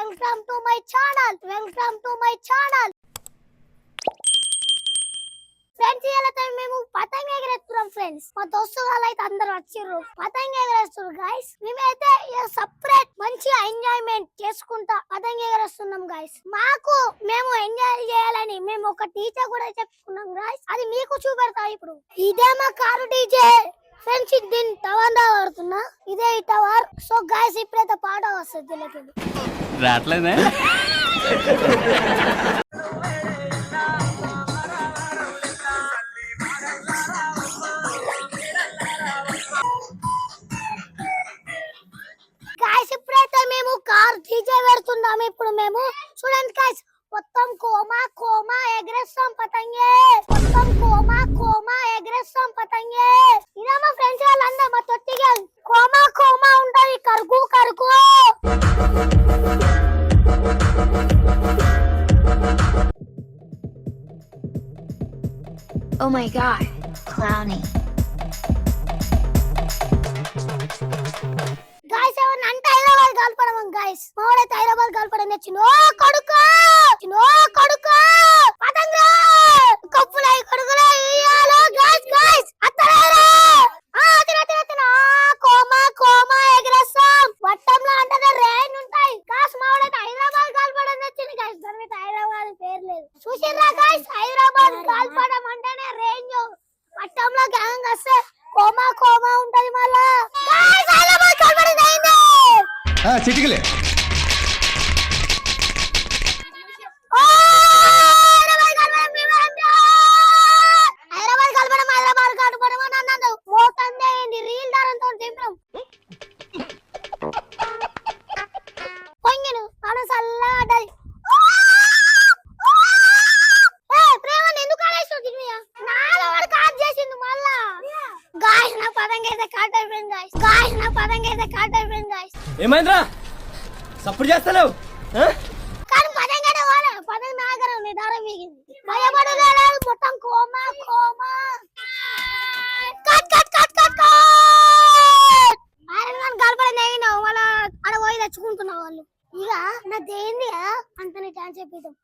Welcome to my channel friends ఇయాలైతే మేము పతంగ ఎగరేస్తున్నాం ఫ్రెండ్స్. మా దోస్తు వాళ్ళైతే అందరూ వచ్చిర్రు పతంగ ఎగరేస్తున్నారు గైస్. మేమైతే సెపరేట్ మంచిగా ఎంజాయ్మెంట్ చేసుకుంటా పతంగ ఎగరేస్తున్నాం గైస్. మేము ఎంజాయ్ చేయాలని మేము ఒక టీచర్ కూడా చెప్పుకున్నాం గైస్. అది మీకు చూపెడతా ఇప్పుడు. ఇదే మా కారు డీజే ఫ్రెండ్స్. దీన్ని టవర్ వాడుతున్నా, ఇదే ఈ టవర్. సో గైస్ ఇప్పుడైతే పాట వస్తుంది రావట్లేదే. గైస్ ఇప్పుడైతే మేము కార్ డీజే పెడుతున్నాము. ఇప్పుడు మేము చూడండి గైస్, మొత్తం కోమా కోమా ఎగరేస్తాం పతంగే, మొత్తం కోమా కోమా ఎగరేస్తాం పతంగే. ఇదే మా ఫ్రెండ్స్ వాళ్ళందరూ మా తొట్టిగా కోమా కోమా ఉంటది, కరుకు కరుకు. Oh my god, clowny. Guys ఏమన్నా అంటే హైదరాబాద్ కాల్పడమం గాయ్స్. మావాడైతే హైదరాబాద్ కాల్పడం తెచ్చిండు. ఓ కొడుకు పతంగా కప్పులై కొడుకులే ఇయ్యాలో గాయ్స్ గాయ్స్ అత్తరేరా. కోమా కోమా ఎగరేస్తాం వట్టంలో. అంటే రేంజ్ ఉంటాయి గాయ్స్. మావాడైతే హైదరాబాద్ కాల్పడం తెచ్చింది గాయ్స్. దాని మీద హైదరాబాద్ పేరు లేదు. చూసిర్రా గాయ్స్, హైదరాబాద్ కాల్పడం అంటేనే రేంజ్. వట్టంలో గ్యాంగ్ వస్తే కోమా కోమా ఉంటది. మళ్ళా గాయ్స్ హైదరాబాద్ కాల్పడం అయింది. చిటికలే హైదరాబాద్ కలపడం అని అన్నాడు. మోతందే రీల్ దారంతో తింటాం పొంగిను అను చల్లగా ప్రేమను ఎందుకు ఆడేస్తుంది నాలో వాడు కాట్ చేసిండు మళ్ళా. గాయస్ నా పతంగ అయితే కాట్ అయిపోయింది గాయస్. ఏమైందిరా సప్పుడు చేస్తలేవు? కానీ పతంగ పతంగ నాగర నిదారం మిగింది. భయపడలేదు మొత్తం కోమా కోమా. కలపడం వాళ్ళ ఆడ పోయి తెచ్చుకుంటున్నావు వాళ్ళు. ఇక నా దేంది అంత ఛాన్స్ చెప్పేద్దాం.